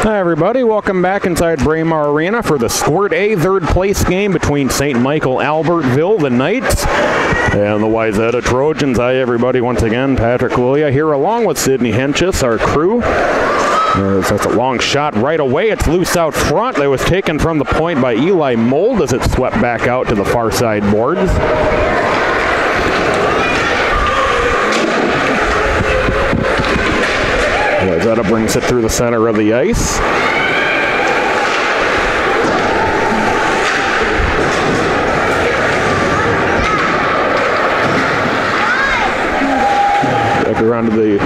Hi everybody, welcome back inside Braemar Arena for the Squirt A third place game between St. Michael Albertville, the Knights, and the Wayzata Trojans. Hi everybody, once again, Patrick Willia here along with Sydney Henches, our crew. That's a long shot right away. It's loose out front. That was taken from the point by Eli Mold as it swept back out to the far side boards. Wayzata brings it through the center of the ice. Back around to the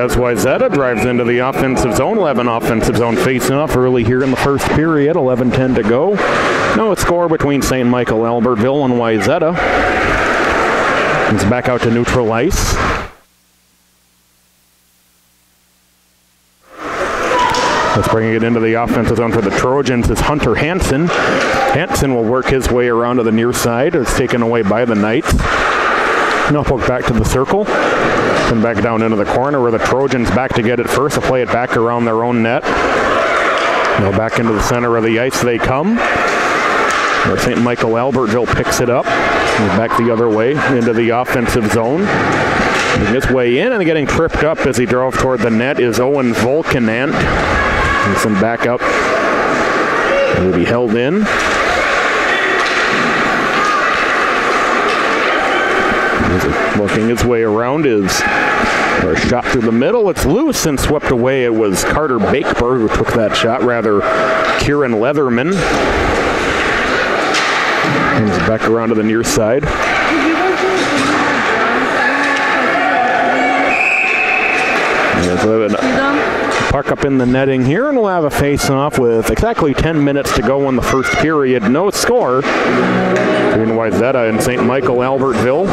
Wayzata drives into the offensive zone. 11 offensive zone face-off early here in the first period. 11:10 to go. No score between St. Michael Albertville and Wayzata. It's back out to neutral ice. Let's bring it into the offensive zone for the Trojans is Hunter Hansen. Hansen will work his way around to the near side. It's taken away by the Knights. Now poke back to the circle. And back down into the corner where the Trojans back to get it first. They'll play it back around their own net. Now back into the center of the ice they come. Where St. Michael Albertville picks it up. And back the other way into the offensive zone. Making his way in and getting tripped up as he drove toward the net is Owen Volkanant. And some back up. Will be held in. Working his way around is a shot through the middle. It's loose and swept away. It was Carter Bakeberg who took that shot, rather Kieran Leatherman. Comes back around to the near side. Puck up in the netting here, and we'll have a face-off with exactly 10 minutes to go in the first period. No score between Wayzata and St. Michael Albertville.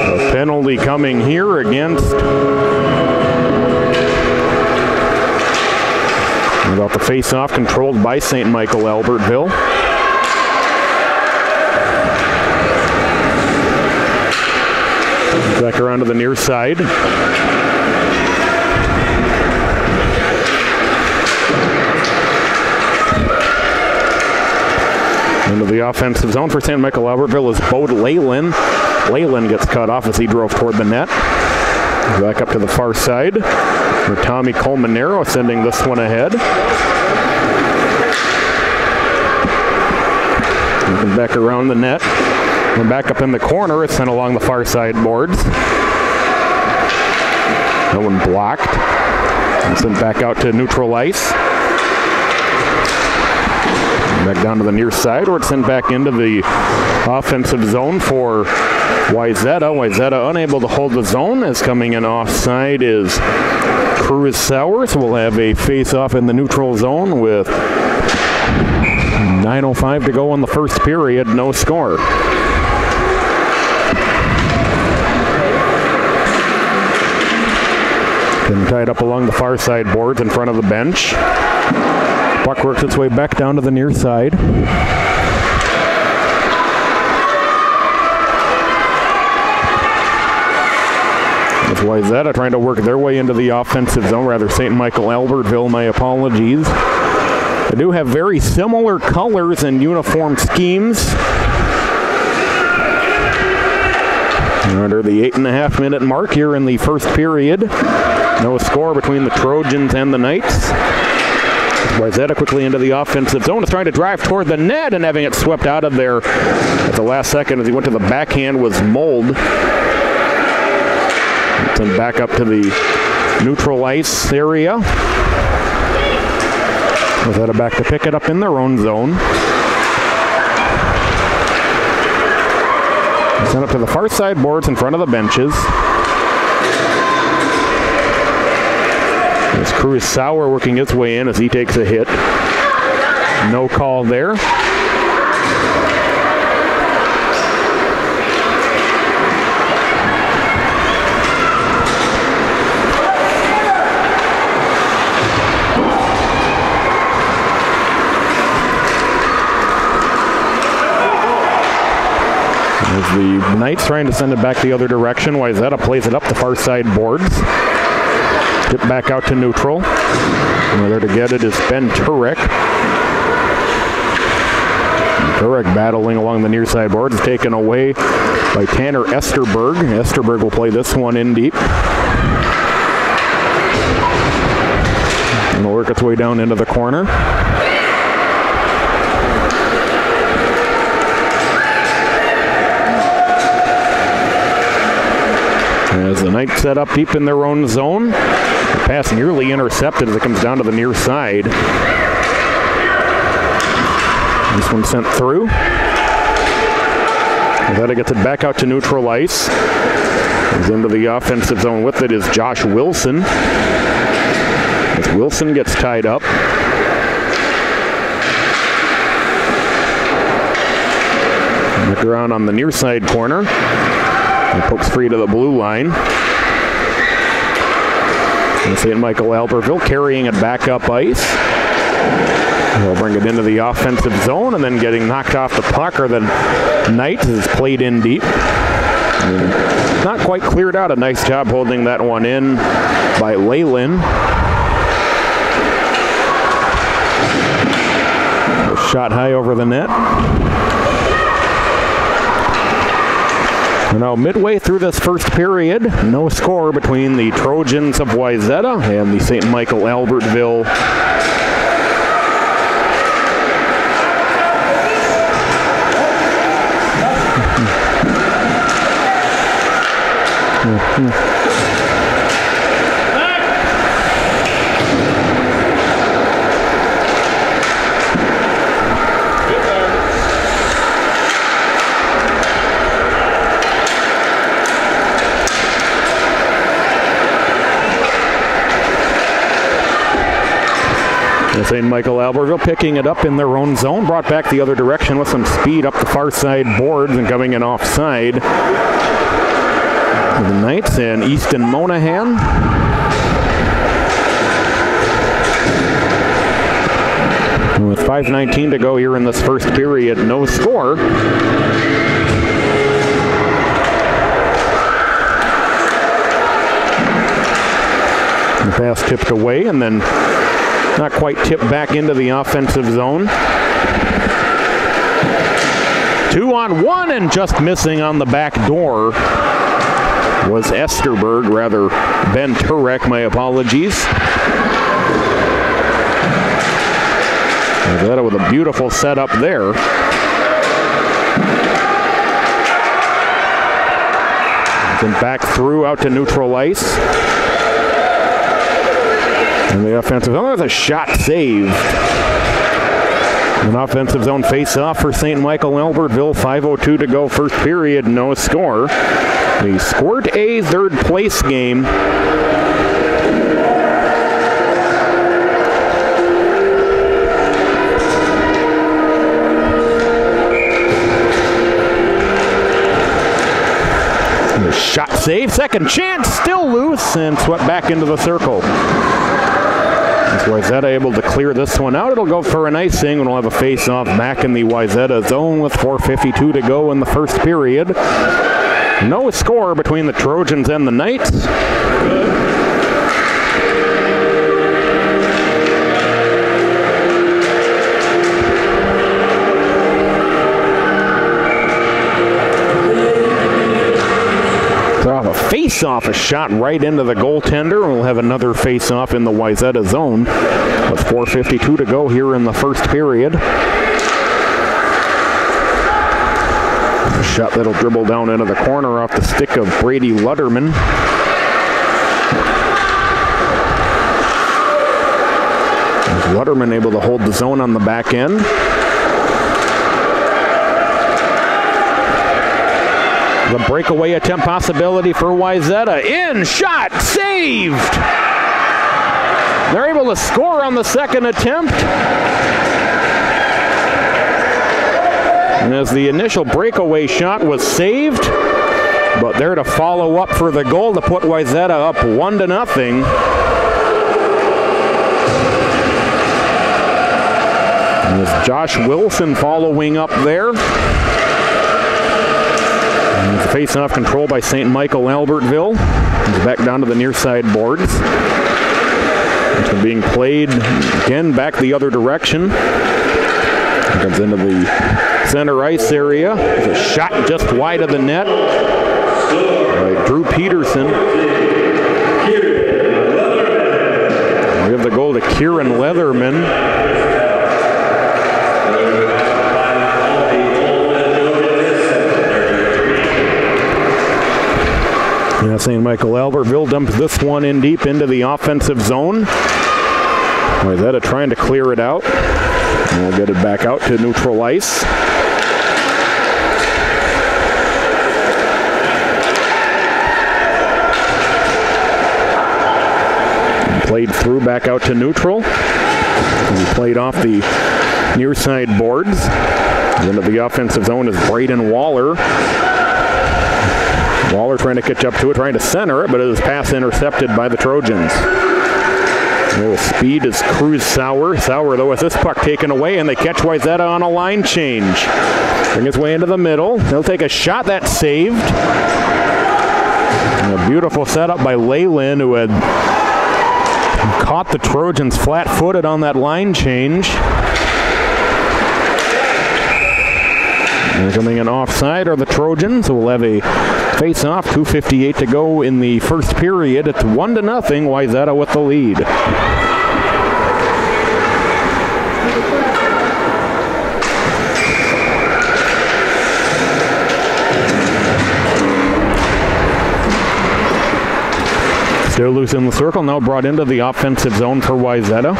The penalty coming here against about the face-off controlled by St. Michael Albertville. Back around to the near side. Into the offensive zone for St. Michael Albertville is Bode Leyland. Leyland gets cut off as he drove toward the net. Back up to the far side for Tommy Colmanero sending this one ahead. And back around the net. And back up in the corner, it's sent along the far side boards. No one blocked. And sent back out to neutral ice. And back down to the near side, where it's sent back into the offensive zone for Wayzata. Wayzata unable to hold the zone, as coming in offside is Cruz Sowers. We'll have a face-off in the neutral zone with 9:05 to go in the first period. No score. Been tied up along the far side boards in front of the bench. Puck works its way back down to the near side. That's Wayzata trying to work their way into the offensive zone, rather St. Michael Albertville, my apologies. They do have very similar colors and uniform schemes. Under the 8.5 minute mark here in the first period. No score between the Trojans and the Knights. Wayzata quickly into the offensive zone. Is trying to drive toward the net and having it swept out of there at the last second as he went to the backhand was Mold. Then back up to the neutral ice area. Wayzata back to pick it up in their own zone. Sent up to the far side boards in front of the benches. There's Cruz Sauer working his way in as he takes a hit. No call there. As the Knights trying to send it back the other direction, Wayzata plays it up the far side boards. Tip back out to neutral. And there to get it is Ben Turek. Turek battling along the near side boards is taken away by Tanner Esterberg. Esterberg will play this one in deep. And will work its way down into the corner. As the Knights set up deep in their own zone. The pass nearly intercepted as it comes down to the near side. This one sent through. That gets it back out to neutral ice. He's into the offensive zone with it is Josh Wilson. As Wilson gets tied up. Look around on the near side corner. And pokes free to the blue line. And St. Michael Albertville carrying it back up ice. They'll bring it into the offensive zone and then getting knocked off the puck, or the Knights is played in deep. And not quite cleared out. A nice job holding that one in by Leyland. Shot high over the net. Now midway through this first period, no score between the Trojans of Wayzata and the St. Michael Albertville St. Michael Albertville picking it up in their own zone, brought back the other direction with some speed up the far side boards and coming in offside. The Knights and Easton Monahan. With 5:19 to go here in this first period, no score. The pass tipped away and then not quite tipped back into the offensive zone. 2-on-1 and just missing on the back door was Esterberg, rather Ben Turek, my apologies. That with a beautiful setup there. Then back through out to neutral ice. And the offensive zone, there's a shot saved. An offensive zone face-off for St. Michael Albertville. 5:02 to go, first period, no score. The Squirt A third place game. The shot save, second chance, still loose and swept back into the circle. Wayzata able to clear this one out. It'll go for an icing, and we'll have a face-off back in the Wayzata zone with 4:52 to go in the first period. No score between the Trojans and the Knights. Face-off, a shot right into the goaltender, and we'll have another face-off in the Wayzata zone with 4:52 to go here in the first period. A shot that'll dribble down into the corner off the stick of Brady Lutterman. Lutterman able to hold the zone on the back end. The breakaway attempt possibility for Wayzata. In, shot, saved! They're able to score on the second attempt. And as the initial breakaway shot was saved, but there to follow up for the goal to put Wayzata up 1-0. And it's Josh Wilson following up there. And the face-off control by St. Michael Albertville. He's back down to the near side boards. It's being played again back the other direction. Comes into the center ice area. It's a shot just wide of the net by Drew Peterson. We have the goal to Kieran Leatherman. Yeah, St. Michael Albertville dumps this one in deep into the offensive zone. Wayzata trying to clear it out. And we'll get it back out to neutral ice. And played through back out to neutral. And we played off the near side boards. Into the offensive zone is Braden Waller. Waller trying to catch up to it, trying to center it, but it was pass intercepted by the Trojans. With speed is Cruz Sauer. Sauer, though, with this puck taken away, and they catch Wayzata on a line change. Bring his way into the middle. They'll take a shot that's saved. And a beautiful setup by Leyland, who had caught the Trojans flat-footed on that line change. And coming in offside are the Trojans, who will have a face-off. 2:58 to go in the first period. It's 1-0. Wayzata with the lead. Still loose in the circle. Now brought into the offensive zone for Wayzata.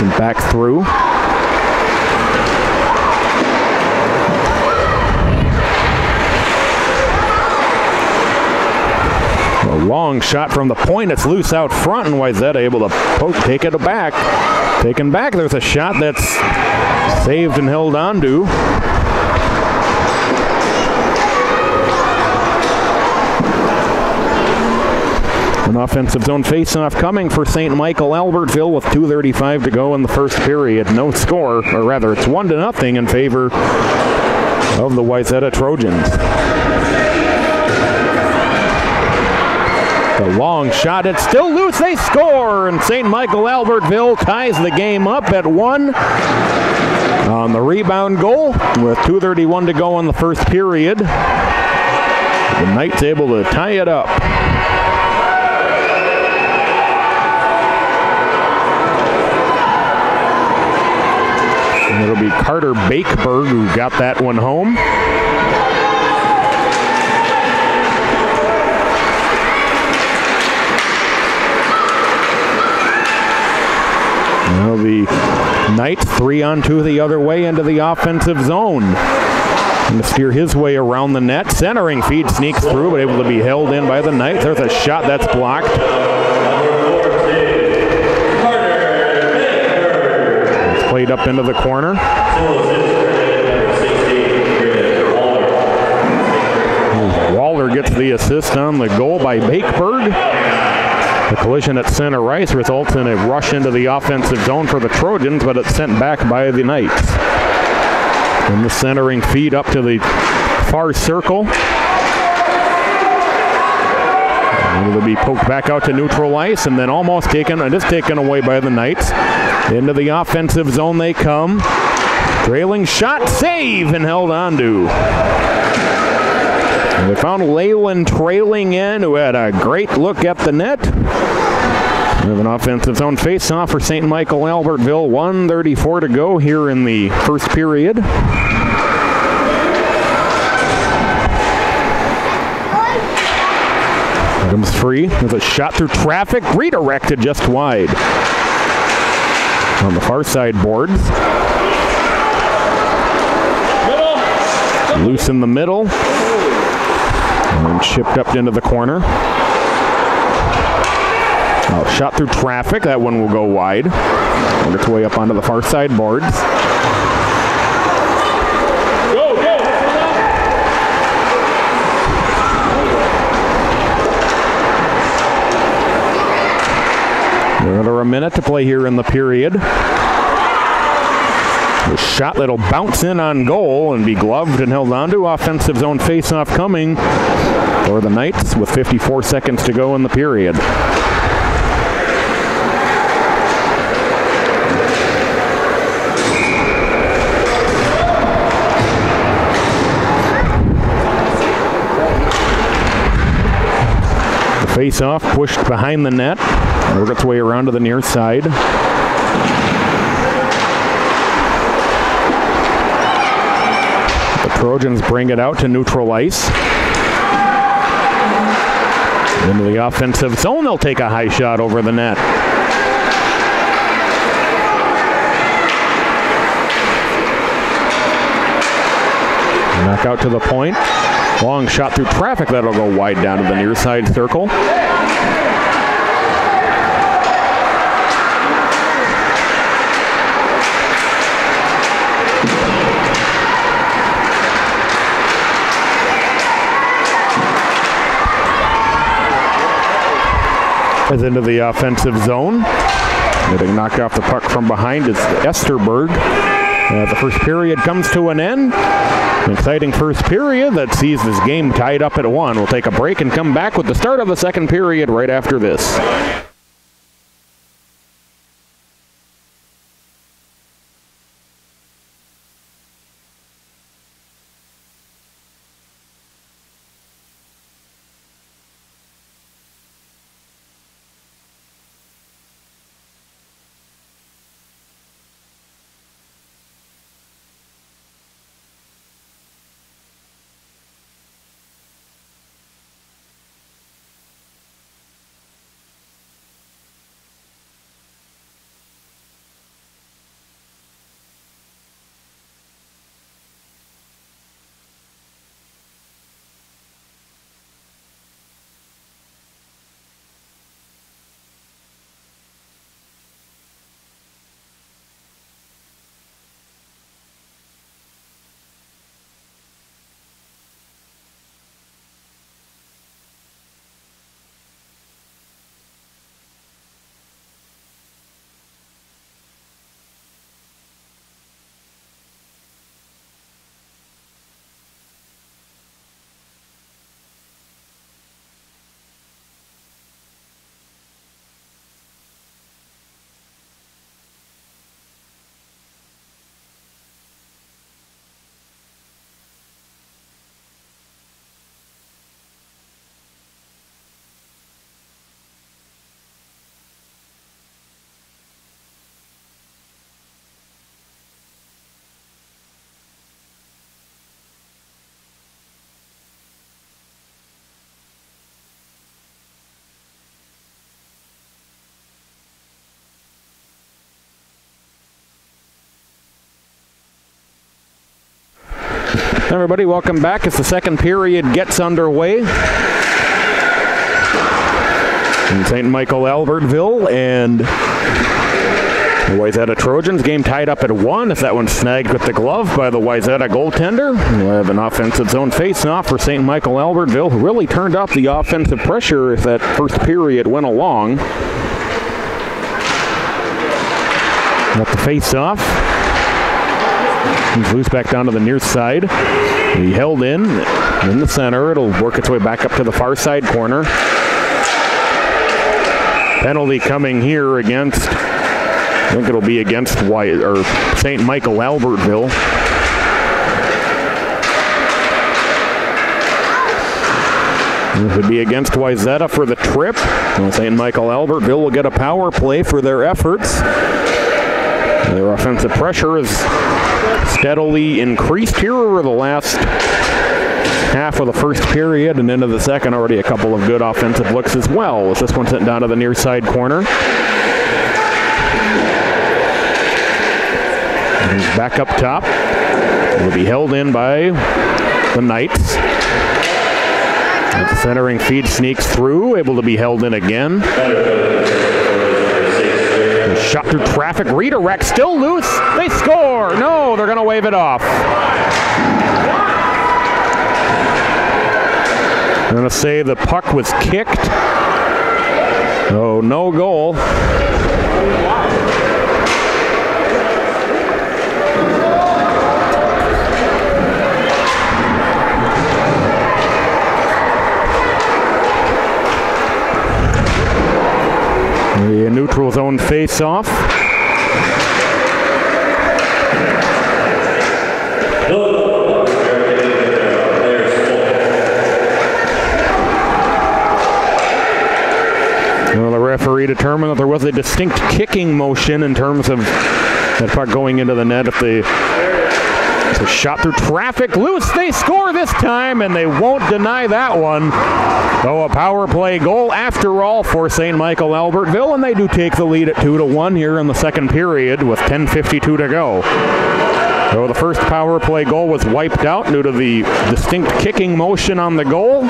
And back through. Long shot from the point. It's loose out front, and Wayzata able to take it back. Taken back. There's a shot that's saved and held on to. An offensive zone face-off coming for St. Michael Albertville with 2:35 to go in the first period. No score, or rather, it's 1-0 in favor of the Wayzata Trojans. The long shot, it's still loose, they score, and St. Michael Albertville ties the game up at 1 on the rebound goal with 2:31 to go in the first period. The Knights able to tie it up. And it'll be Carter Bakeberg who got that one home. Now the Knights 3-on-2 the other way into the offensive zone. And to steer his way around the net. Centering feed sneaks through, but able to be held in by the Knights. There's a shot that's blocked. It's played up into the corner. Waller gets the assist on the goal by Bakeberg. The collision at center ice results in a rush into the offensive zone for the Trojans, but it's sent back by the Knights. And the centering feed up to the far circle. And it'll be poked back out to neutral ice and then almost taken away by the Knights. Into the offensive zone they come. Trailing shot, save, and held on to. And they found Leyland trailing in, who had a great look at the net. We have an offensive zone face-off for St. Michael Albertville. 1:34 to go here in the first period. Here comes free. There's a shot through traffic, redirected just wide. On the far side boards. Loose in the middle. And then chipped up into the corner. Oh, shot through traffic. That one will go wide. Work its way up onto the far side boards. Another a minute to play here in the period. The shot that'll bounce in on goal and be gloved and held onto. Offensive zone faceoff coming for the Knights with 54 seconds to go in the period. The faceoff pushed behind the net. Work its way around to the near side. Trojans bring it out to neutral ice. Into the offensive zone, they'll take a high shot over the net. Knock out to the point. Long shot through traffic, that'll go wide down to the near side circle. Is into the offensive zone. Getting knocked off the puck from behind is Esterberg. The first period comes to an end. An exciting first period that sees this game tied up at 1. We'll take a break and come back with the start of the second period right after this. Everybody, welcome back as the second period gets underway. In St. Michael Albertville and the Wayzata Trojans. Game tied up at 1 as that one snagged with the glove by the Wayzata goaltender. We'll have an offensive zone face-off for St. Michael Albertville, who really turned up the offensive pressure as that first period went along. Got the face-off. He's loose back down to the near side. He held in the center. It'll work its way back up to the far side corner. Penalty coming here against, I think it'll be against St. Michael Albertville. It would be against Wayzata for the trip. St. Michael Albertville will get a power play for their efforts. Their offensive pressure is steadily increased here over the last half of the first period and into the second. Already a couple of good offensive looks as well, as this one sent down to the near side corner. And he's back up top. Will be held in by the Knights. The centering feed sneaks through, able to be held in again. Shot through traffic, redirect, still loose. They score. No, they're going to wave it off. I'm going to say the puck was kicked So no goal. The neutral zone face-off. Well, the referee determined that there was a distinct kicking motion in terms of that puck going into the net. If the shot through traffic, loose, they score this time, and they won't deny that one. So a power play goal after all for St. Michael Albertville, and they do take the lead at 2-1 here in the second period with 10:52 to go. So the first power play goal was wiped out due to the distinct kicking motion on the goal.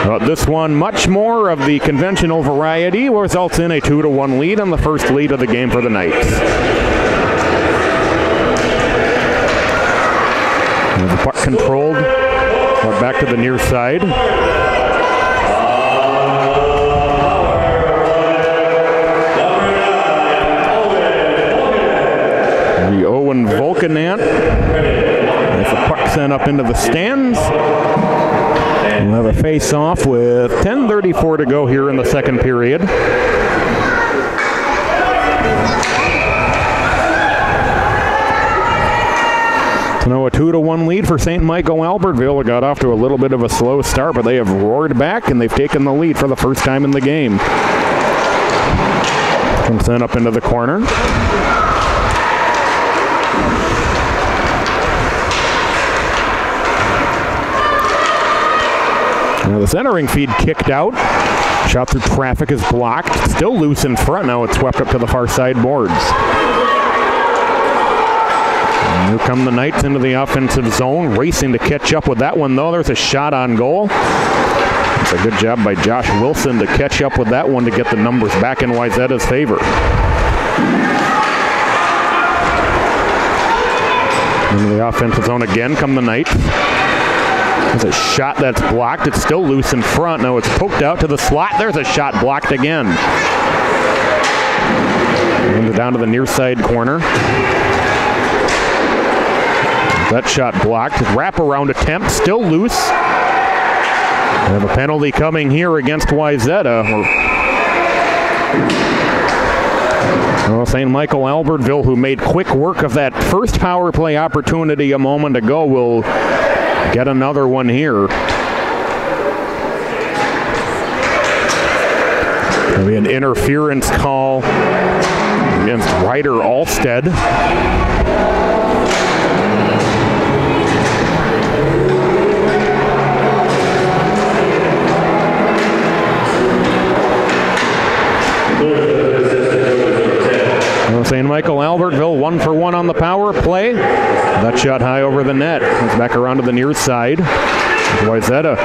But this one, much more of the conventional variety, results in a 2-1 lead and the first lead of the game for the Knights. And the puck controlled, back to the near side. The Owen Volkanant with the puck sent up into the stands. We'll have a face-off with 10:34 to go here in the second period. So now a 2-1 lead for St. Michael Albertville. It got off to a little bit of a slow start, but they have roared back and they've taken the lead for the first time in the game. And sent up into the corner. Now the centering feed kicked out. Shot through traffic is blocked. Still loose in front. Now it's swept up to the far side boards. And here come the Knights into the offensive zone, racing to catch up with that one, though. There's a shot on goal. It's a good job by Josh Wilson to catch up with that one to get the numbers back in Wayzata's favor. Into the offensive zone again come the Knights. There's a shot that's blocked. It's still loose in front. Now it's poked out to the slot. There's a shot blocked again. And down to the near side corner. That shot blocked. Wraparound attempt, still loose. We have a penalty coming here against Wayzata. Well, St. Michael Albertville, who made quick work of that first power play opportunity a moment ago, will get another one here. There'll be an interference call against Ryder Alstead. St. Michael Albertville 1-for-1 on the power play. That shot high over the net. Comes back around to the near side. Wayzata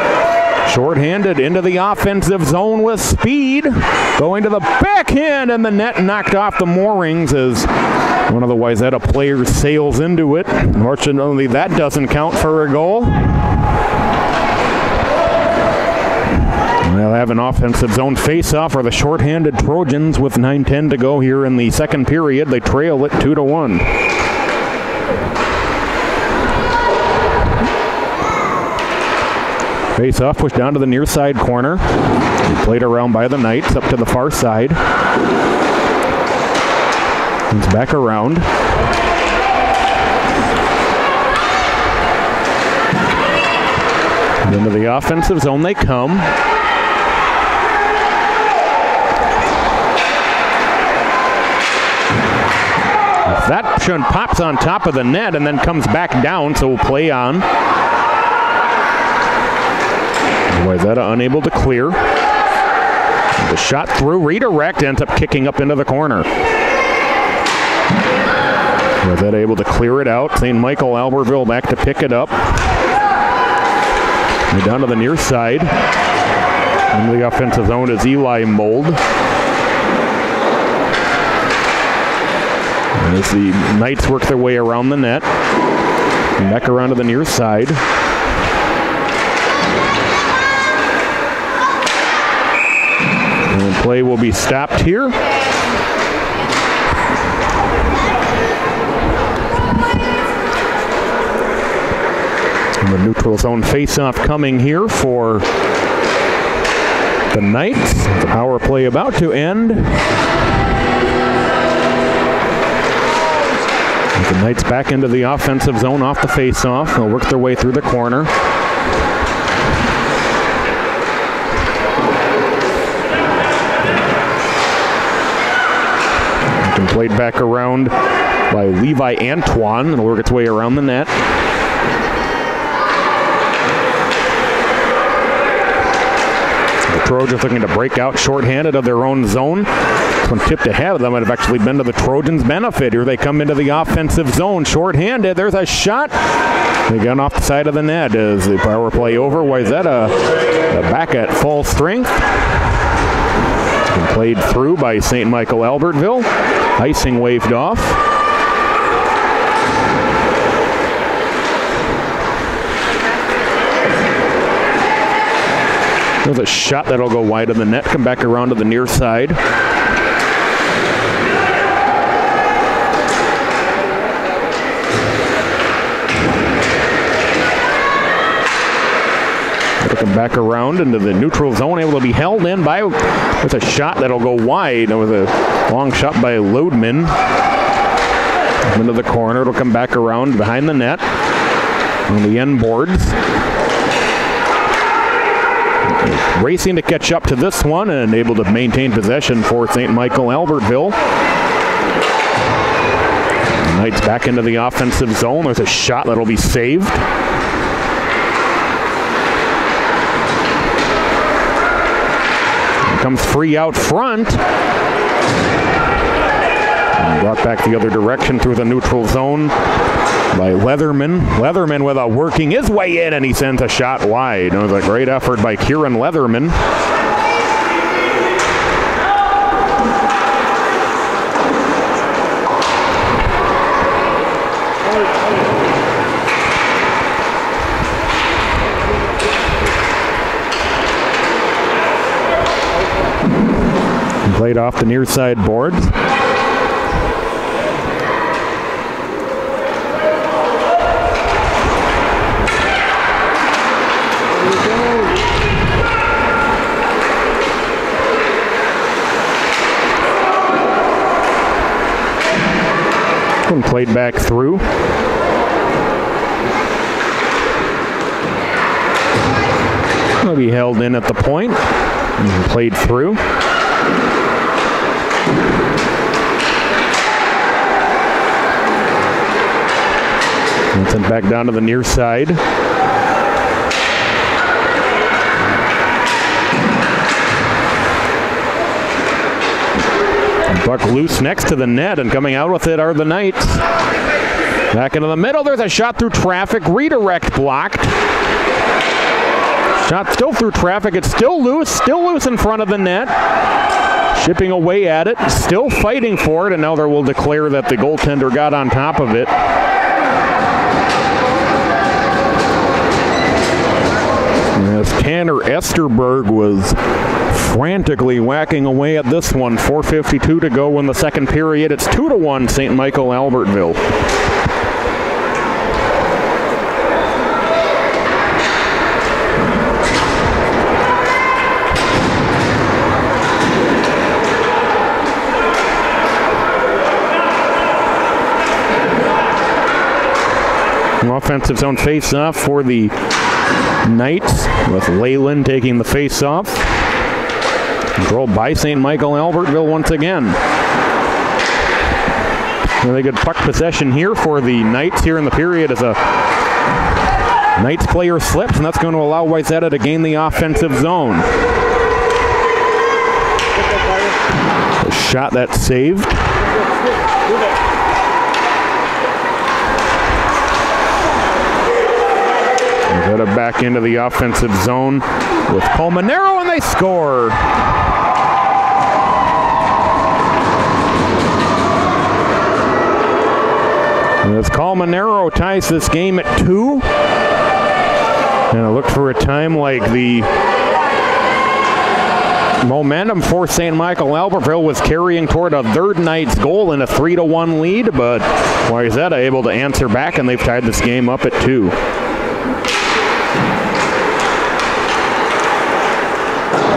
shorthanded into the offensive zone with speed. Going to the backhand, and the net knocked off the moorings as one of the Wayzata players sails into it. Unfortunately, that doesn't count for a goal. They'll have an offensive zone face-off for the shorthanded Trojans with 9:10 to go here in the second period. They trail it 2-1. Face-off pushed down to the near side corner. Played around by the Knights up to the far side. Comes back around. And into the offensive zone they come. That shot pops on top of the net and then comes back down, so we'll play on. Wayzata unable to clear. The shot through, redirect, ends up kicking up into the corner. Wayzata able to clear it out. St. Michael Albertville back to pick it up. And down to the near side. In the offensive zone is Eli Mold. As the Knights work their way around the net. And back around to the near side. And Play will be stopped here. And the neutral zone face-off coming here for the Knights. The power play about to end. The Knights back into the offensive zone off the face-off. They'll work their way through the corner. Played back around by Levi Antoine. It'll work its way around the net. The Trojans looking to break out shorthanded of their own zone. This one tipped ahead of them. Might have actually been to the Trojans' benefit. Here they come into the offensive zone. Shorthanded. There's a shot. They got off the side of the net as the power play over. Wayzata back at full strength. Played through by St. Michael Albertville. Icing waved off. There's a shot that'll go wide of the net. Come back around to the near side. Looking back around into the neutral zone, able to be held in by with a shot that'll go wide. It was a long shot by Lodeman. Into the corner, it'll come back around behind the net on the end boards. Racing to catch up to this one and able to maintain possession for St. Michael Albertville. Knights back into the offensive zone. There's a shot that'll be saved. Comes free out front. And brought back the other direction through the neutral zone by Leatherman. Leatherman without working his way in, and he sends a shot wide. It was a great effort by Kieran Leatherman. Played off the near side boards. And played back through. Will be held in at the point. And played through. And sent back down to the near side. And puck loose next to the net, and coming out with it are the Knights. Back into the middle, there's a shot through traffic, redirect blocked. Shot still through traffic, it's still loose in front of the net. Chipping away at it, still fighting for it, and now they will declare that the goaltender got on top of it. As Tanner Esterberg was frantically whacking away at this one. 4:52 to go in the second period. It's 2-1 St. Michael Albertville. Offensive zone face-off for the Knights, with Leyland taking the face-off. Controlled by St. Michael Albertville once again. Really good puck possession here for the Knights here in the period as a Knights player slips, and that's going to allow Wayzata to gain the offensive zone. A shot that's saved. Got it back into the offensive zone with Colmenero, and they score. As Colmenero ties this game at 2. And it looked for a time like the Momentum for St. Michael Albertville was carrying toward a third night's goal in a 3-1 lead, but Wayzata able to answer back, and they've tied this game up at 2.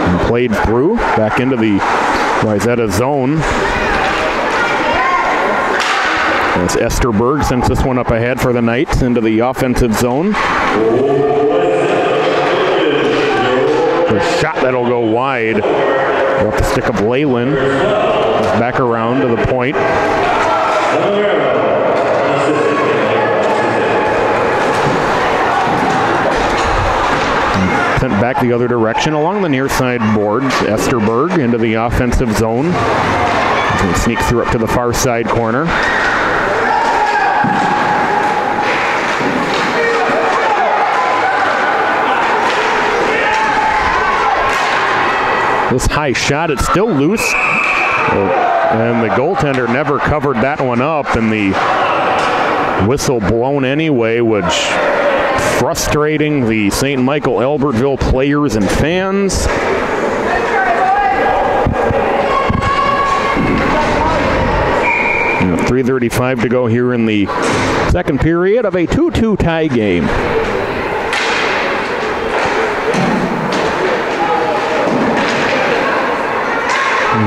And played through, back into the Wayzata zone. As Esterberg sends this one up ahead for the Knights into the offensive zone. A shot that'll go wide off the stick of Leyland. Back around to the point. Sent back the other direction along the near side boards. Esterberg into the offensive zone. He sneaks through up to the far side corner. This high shot, it's still loose, and the goaltender never covered that one up, and the whistle blown anyway, which frustrating the St. Michael Albertville players and fans. And 3:35 to go here in the second period of a 2-2 tie game.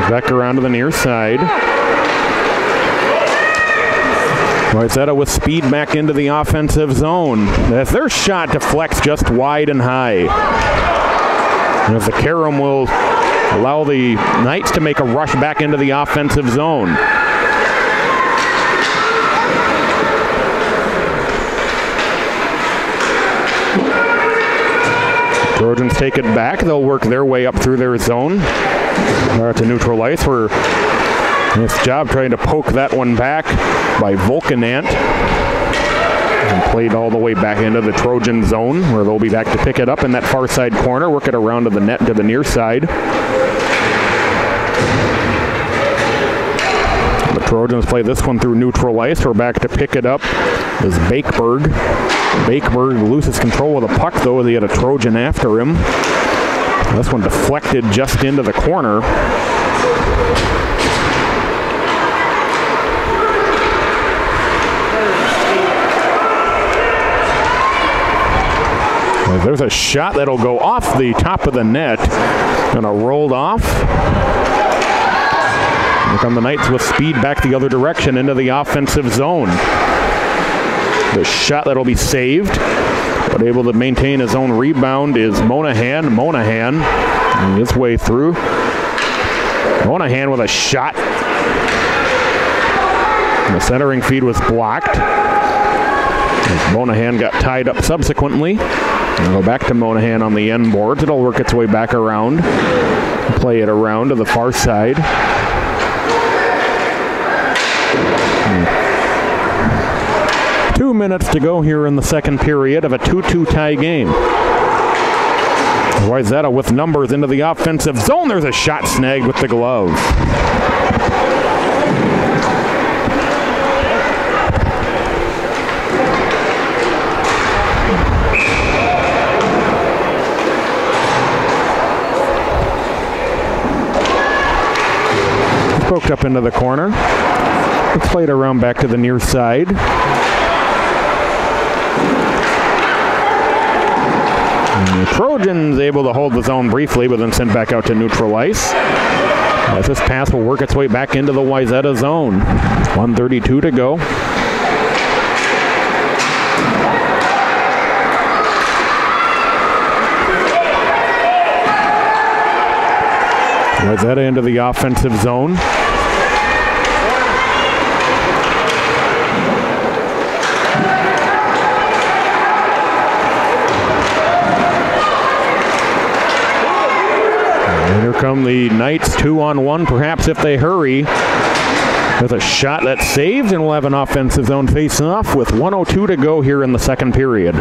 Back around to the near side. Wayzata with speed back into the offensive zone. As their shot deflects just wide and high. And as the Carom will allow the Knights to make a rush back into the offensive zone. Trojans take it back. They'll work their way up through their zone. To neutral ice, where nice job trying to poke that one back by Volkanant. And played all the way back into the Trojan zone, where they'll be back to pick it up in that far side corner, work it around to the net to the near side. The Trojans play this one through neutral ice. We're back to pick it up is Bakeberg. Bakeberg loses control of the puck, though, as he had a Trojan after him. This one deflected just into the corner. There's a shot that'll go off the top of the net. And rolled off. Here come the Knights with speed back the other direction into the offensive zone. The shot that'll be saved. But able to maintain his own rebound is Monahan. Monahan his way through. Monahan with a shot. And the centering feed was blocked. As Monahan got tied up subsequently. We'll go back to Monahan on the end boards. It'll work its way back around. Play it around to the far side. 2 minutes to go here in the second period of a 2-2 tie game. Wayzata with numbers into the offensive zone. There's a shot snagged with the glove. Poked up into the corner. It's played around back to the near side. And the Trojans able to hold the zone briefly, but then sent back out to neutral ice. As this pass will work its way back into the Wayzata zone. 1:32 to go. Wayzata into the offensive zone. And here come the Knights 2-on-1, perhaps if they hurry. There's a shot that saves, and we'll have an offensive zone face-off with 1:02 to go here in the second period.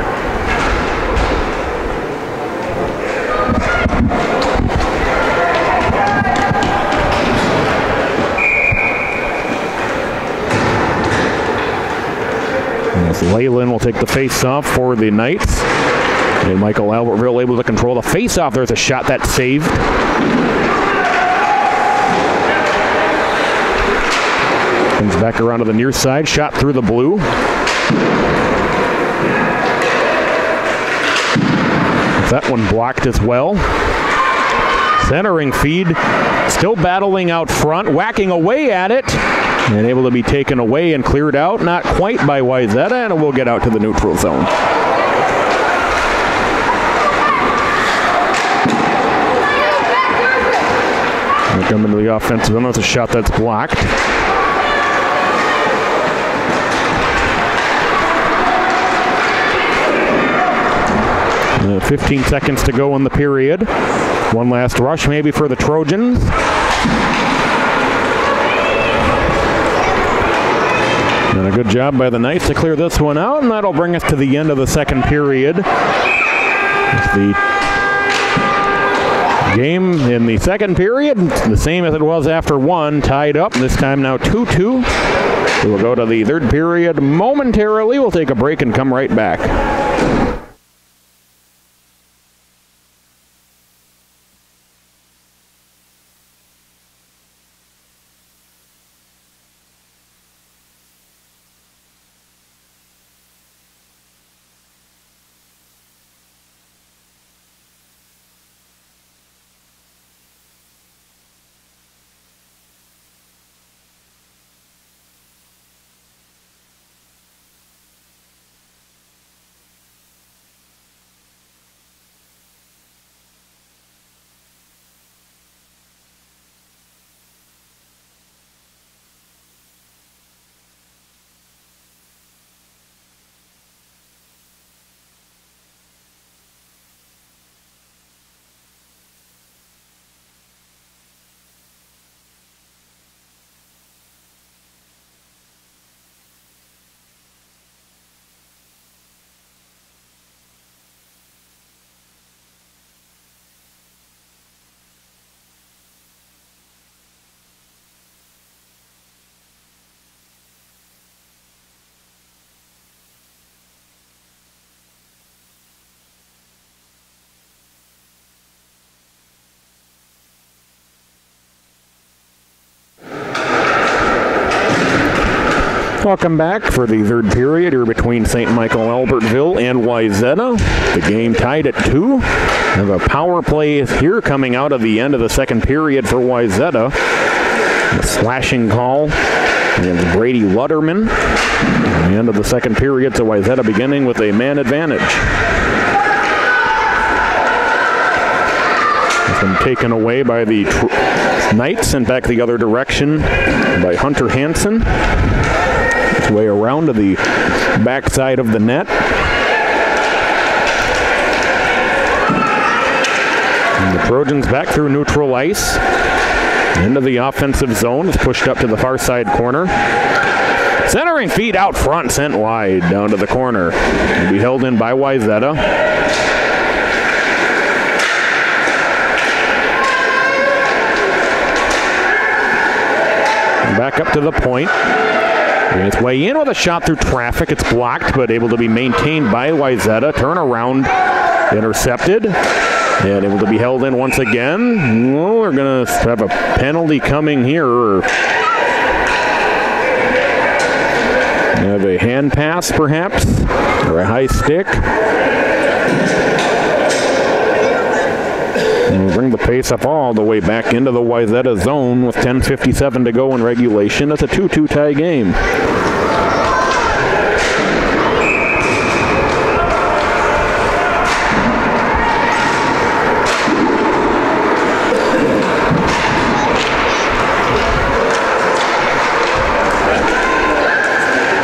Leyland will take the face-off for the Knights. And Michael Albertville able to control the face-off. There's a shot that's saved. Comes back around to the near side, shot through the blue. That one blocked as well. Centering feed, still battling out front, whacking away at it, and able to be taken away and cleared out, not quite by Wayzata, and it will get out to the neutral zone. They come into the offensive zone. That's a shot that's blocked. 15 seconds to go in the period. One last rush maybe for the Trojans. And a good job by the Knights to clear this one out, and that'll bring us to the end of the second period. The game in the second period, the same as it was after one, tied up, this time now 2-2. We will go to the third period momentarily. We'll take a break and come right back. Welcome back for the third period here between St. Michael Albertville and Wayzata. The game tied at 2. We have a power play here coming out of the end of the second period for Wayzata. A slashing call against Brady Lutterman. At the end of the second period, so Wayzata beginning with a man advantage. It's been taken away by the Knights, sent back the other direction by Hunter Hansen. His way around to the backside of the net. And the Trojans back through neutral ice. Into the offensive zone. It's pushed up to the far side corner. Centering feed out front, sent wide down to the corner. Will be held in by Wayzata. Back up to the point. And its way in with a shot through traffic. It's blocked, but able to be maintained by Wayzata. Turnaround intercepted. And able to be held in once again. Well, we're going to have a penalty coming here. Have a hand pass, perhaps, or a high stick. And we'll bring the pace up all the way back into the Wayzata zone with 10:57 to go in regulation. It's a 2-2 tie game.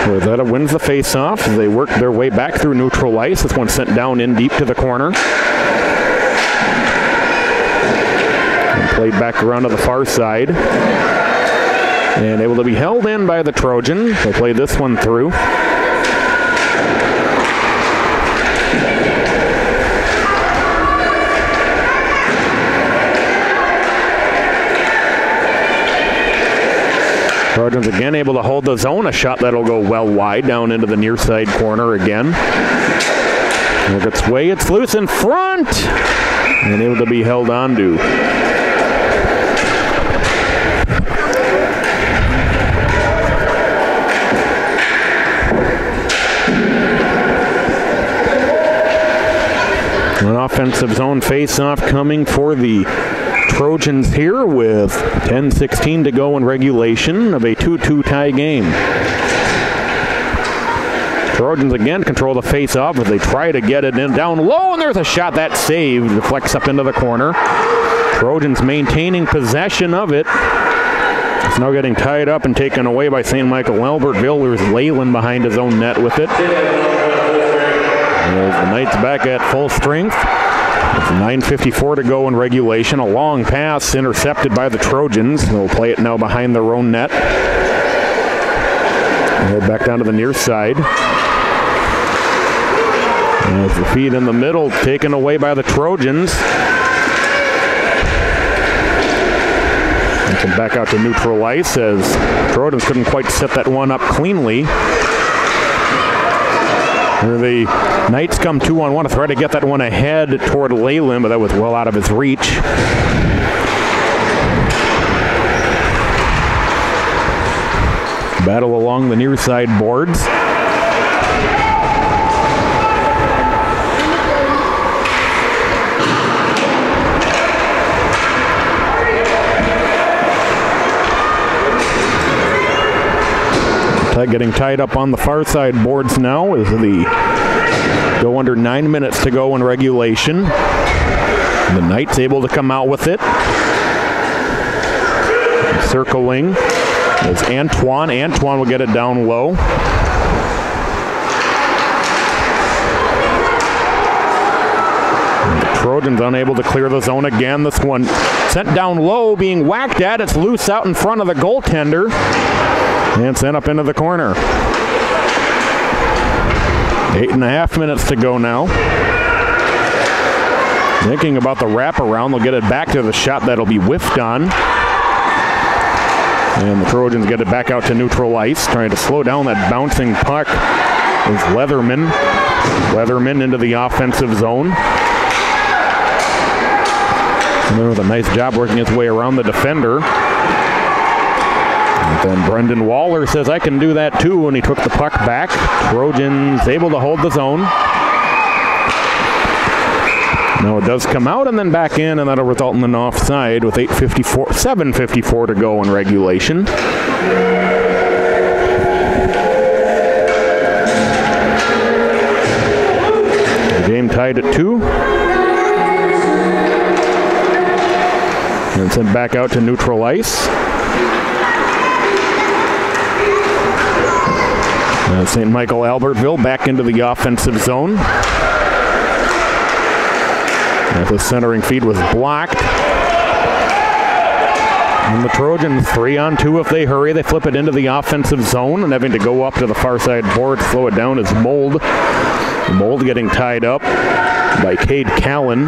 Wayzata wins the face-off. They work their way back through neutral ice. This one sent down in deep to the corner. And played back around to the far side. And able to be held in by the Trojans. They play this one through. Trojans again able to hold the zone. A shot that'll go well wide down into the near side corner again. Look its way, it's loose in front. And able to be held on to. offensive zone face-off coming for the Trojans here with 10:16 to go in regulation of a 2-2 tie game. Trojans again control the face-off as they try to get it in down low, and there's a shot that's saved. Deflects up into the corner. Trojans maintaining possession of it. It's now getting tied up and taken away by St. Michael Albertville. There's Leyland behind his own net with it. There's the Knights back at full strength. With 9:54 to go in regulation. A long pass intercepted by the Trojans. They'll play it now behind their own net. And back down to the near side. There's the feed in the middle, taken away by the Trojans. And back out to neutral ice as Trojans couldn't quite set that one up cleanly. Here the Knights come 2-on-1 to try to get that one ahead toward Leyland, but that was well out of his reach. Battle along the near side boards. Getting tied up on the far side boards now as the go under 9 minutes to go in regulation. The Knights able to come out with it. Circling is Antoine. Antoine will get it down low. And the Trojans unable to clear the zone again. This one sent down low, being whacked at. It's loose out in front of the goaltender. And sent up into the corner. 8.5 minutes to go now. Thinking about the wraparound, they'll get it back to the shot that'll be whiffed on. And the Trojans get it back out to neutral ice, trying to slow down that bouncing puck. Is Leatherman. Leatherman into the offensive zone. And there was a nice job working his way around the defender. And then Brendan Waller says, I can do that too, and he took the puck back. Trojans able to hold the zone. Now it does come out and then back in, and that'll result in an offside with 7:54 to go in regulation. The game tied at 2. And sent back out to neutral ice. St. Michael Albertville back into the offensive zone. The centering feed was blocked. And the Trojans 3-on-2 if they hurry. They flip it into the offensive zone and having to go up to the far side board to slow it down is Mold. Mold getting tied up by Cade Callan.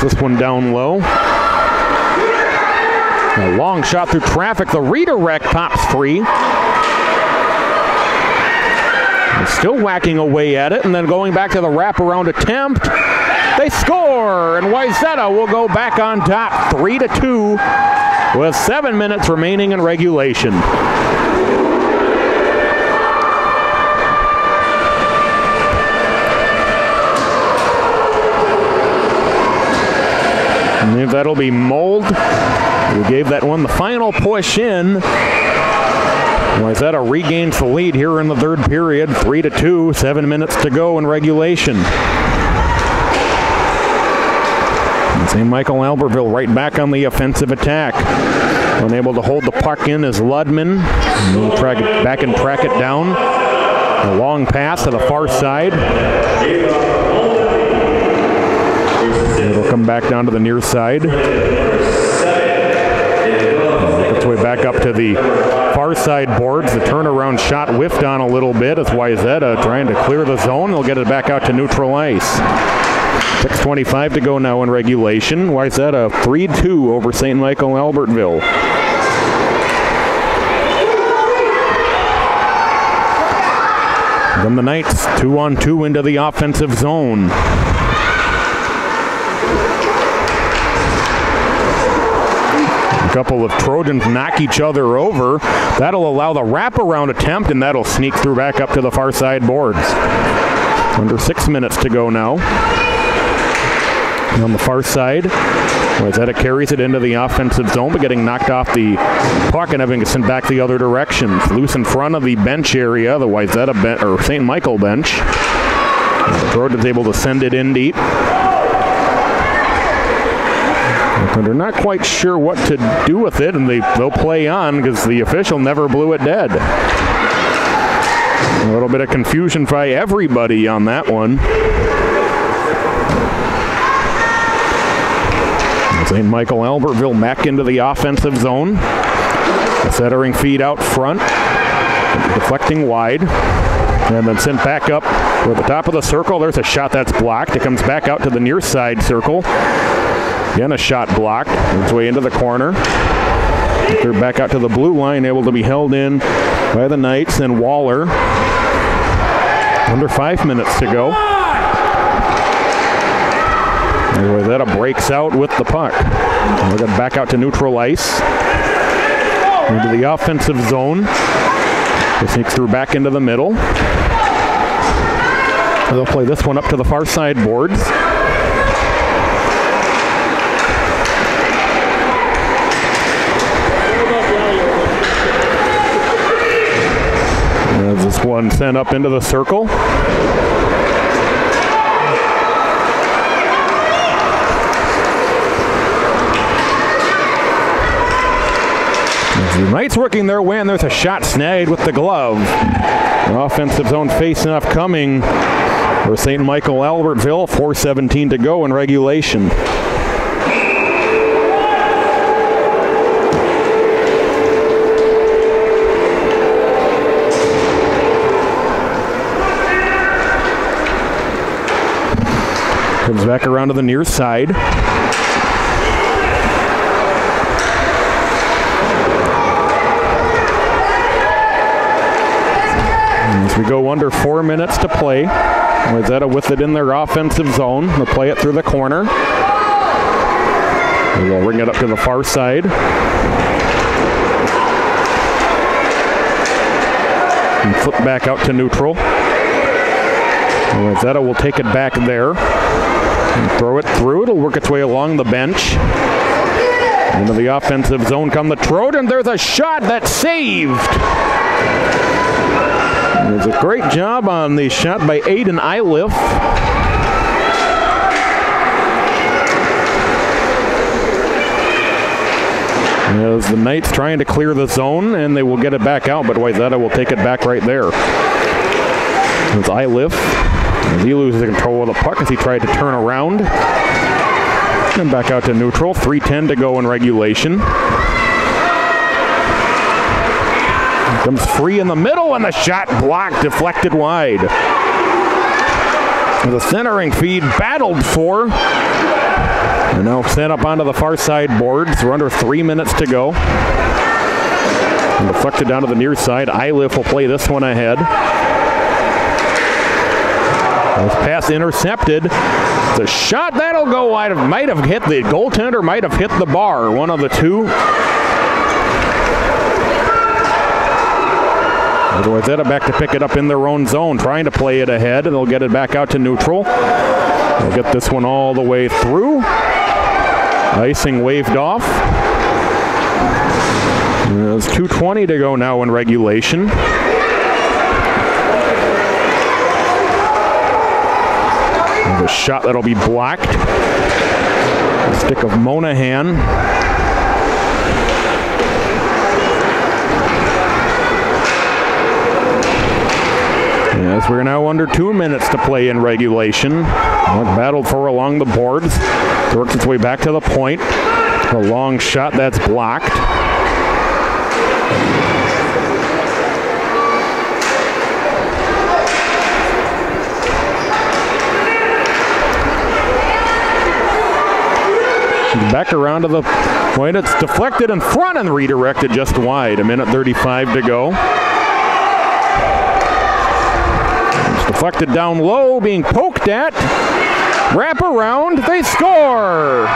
This one down low. A long shot through traffic. The redirect pops free. Still whacking away at it, and then going back to the wraparound attempt. They score, and Wayzata will go back on top 3-2 with 7 minutes remaining in regulation. And that'll be Mold, who gave that one the final push in. Wayzata regains the lead here in the third period, 3-2, 7 minutes to go in regulation. And St. Michael Albertville right back on the offensive attack. Unable to hold the puck in is Ludman. He'll track it back and track it down. A long pass to the far side. It'll come back down to the near side. Its way back up to the far side boards. The turnaround shot whiffed on a little bit as Wayzata trying to clear the zone. They'll get it back out to neutral ice. 6:25 to go now in regulation. Wayzata 3-2 over St. Michael Albertville. Then the Knights 2-on-2 into the offensive zone. couple of Trojans knock each other over. That'll allow the wraparound attempt, and that'll sneak through back up to the far side boards. Under 6 minutes to go now. On the far side, Wayzata carries it into the offensive zone, but getting knocked off the puck and having to send back the other direction. Loose in front of the bench area, the Wayzata or St. Michael bench. The Trojans able to send it in deep. And they're not quite sure what to do with it, and they'll play on because the official never blew it dead. A little bit of confusion by everybody on that one. St. Michael Albertville back into the offensive zone. A centering feed out front, deflecting wide, and then sent back up to the top of the circle. There's a shot that's blocked. It comes back out to the near side circle. Again, a shot blocked. Its way into the corner. They're back out to the blue line, able to be held in by the Knights and Waller. Under 5 minutes to go. Anyway, that breaks out with the puck. We're going back out to neutral ice. Into the offensive zone. It sneaks through back into the middle. They'll play this one up to the far side boards. As this one sent up into the circle. The Knights working their way, and there's a shot snagged with the glove. The offensive zone face-off coming for St. Michael Albertville. 4:17 to go in regulation. Comes back around to the near side. As we go under 4 minutes to play, Wayzata with it in their offensive zone. They'll play it through the corner. They'll ring it up to the far side. And flip back out to neutral. Wayzata will take it back there. And throw it through. It'll work its way along the bench. Into the offensive zone come the Trojans. There's a shot that's saved. It's a great job on the shot by Aiden Iliff. As the Knights trying to clear the zone, and they will get it back out, but Wayzata will take it back right there. It's Iliff. As he loses control of the puck as he tried to turn around. And back out to neutral. 3:10 to go in regulation. Comes free in the middle, and the shot blocked, deflected wide. The centering feed battled for, and now sent up onto the far side boards. We're under 3 minutes to go. And deflected down to the near side. Iliff will play this one ahead. This pass intercepted. The shot that'll go wide. Might have hit the goaltender, might have hit the bar. One of the two. Wayzata back to pick it up in their own zone, trying to play it ahead, and they'll get it back out to neutral. They'll get this one all the way through. Icing waved off. There's 2:20 to go now in regulation. The shot that'll be blocked. The stick of Monahan. Yes, we're now under 2 minutes to play in regulation. Battled for along the boards. Works its way back to the point. A long shot that's blocked. Back around to the point. It's deflected in front and redirected just wide. 1:35 to go. Deflected down low, being poked at. Wrap around, they score!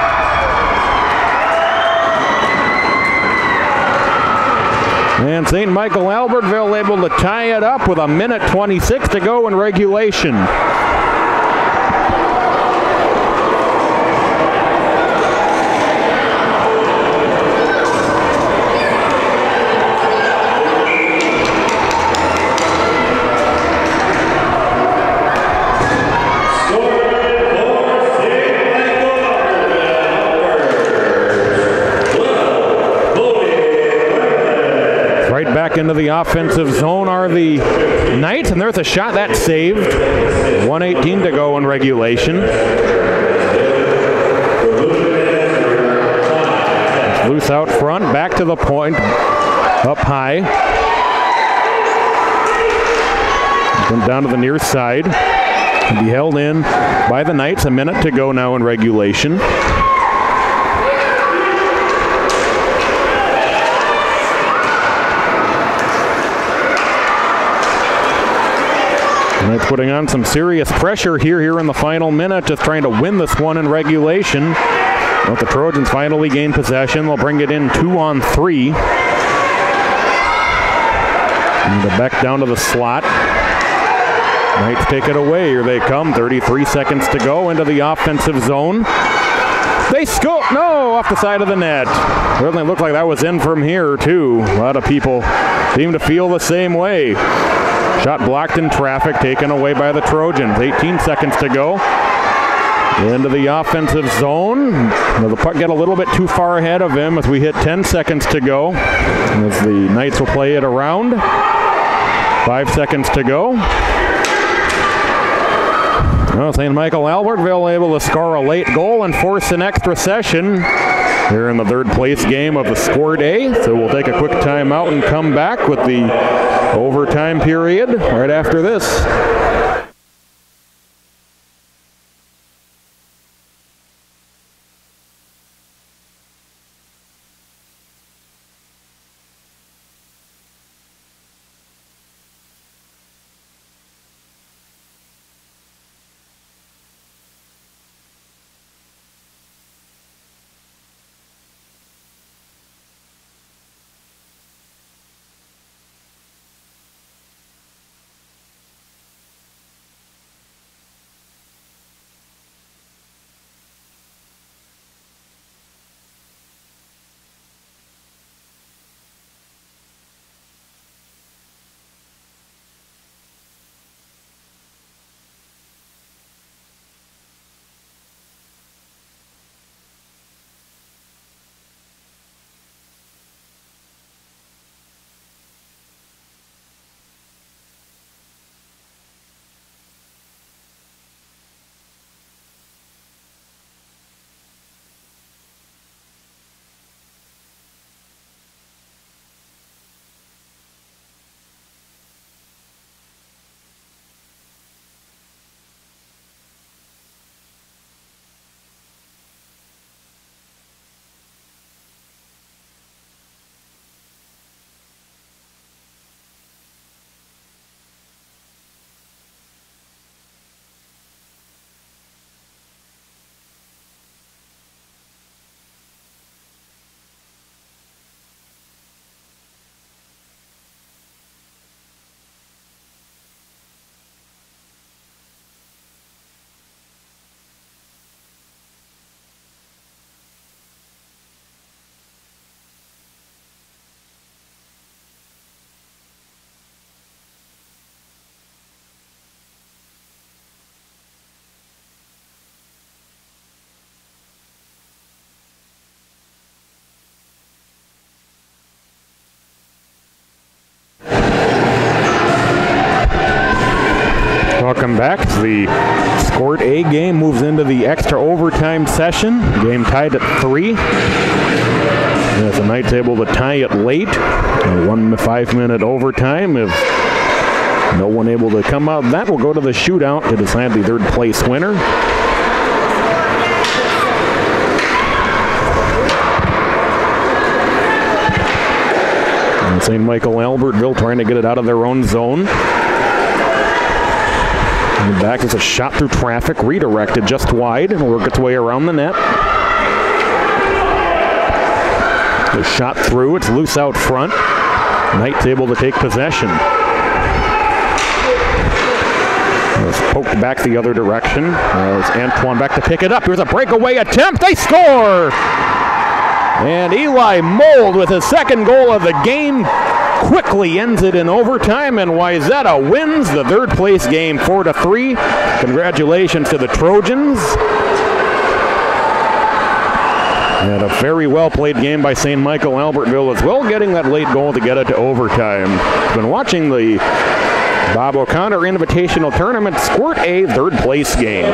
And St. Michael Albertville able to tie it up with 1:26 to go in regulation. Back into the offensive zone are the Knights, and there's a shot that's saved. 1:18 to go in regulation. It's loose out front, back to the point, up high. Comes down to the near side. Can be held in by the Knights. 1 minute to go now in regulation. Knights putting on some serious pressure here in the final minute, just trying to win this one in regulation. But the Trojans finally gain possession. They'll bring it in 2-on-3. And back down to the slot. Knights take it away. Here they come. 33 seconds to go into the offensive zone. They scoop. No, off the side of the net. Certainly looked like that was in from here, too. A lot of people seem to feel the same way. Shot blocked in traffic, taken away by the Trojans. 18 seconds to go. Into the offensive zone. The puck get a little bit too far ahead of him as we hit 10 seconds to go. As the Knights will play it around. 5 seconds to go. Well, St. Michael Albertville able to score a late goal and force an extra session here in the third place game of the Squirt A. So we'll take a quick timeout and come back with the overtime period right after this. Welcome back. The Squirt A game moves into the extra overtime session. Game tied at 3. As the Knights able to tie it late. 5-minute overtime. If no one able to come out, that will go to the shootout to decide the third place winner. And St. Michael Albertville trying to get it out of their own zone. And back is a shot through traffic, redirected just wide, and will work its way around the net. The shot through, it's loose out front. Knight's able to take possession. It's poked back the other direction. As Antoine back to pick it up. Here's a breakaway attempt. They score! And Eli Mold with his second goal of the game quickly ends it in overtime, and Wayzata wins the third place game 4-3. Congratulations to the Trojans. And a very well played game by St. Michael Albertville as well, getting that late goal to get it to overtime. Been watching the Bob O'Connor Invitational Tournament Squirt A third place game.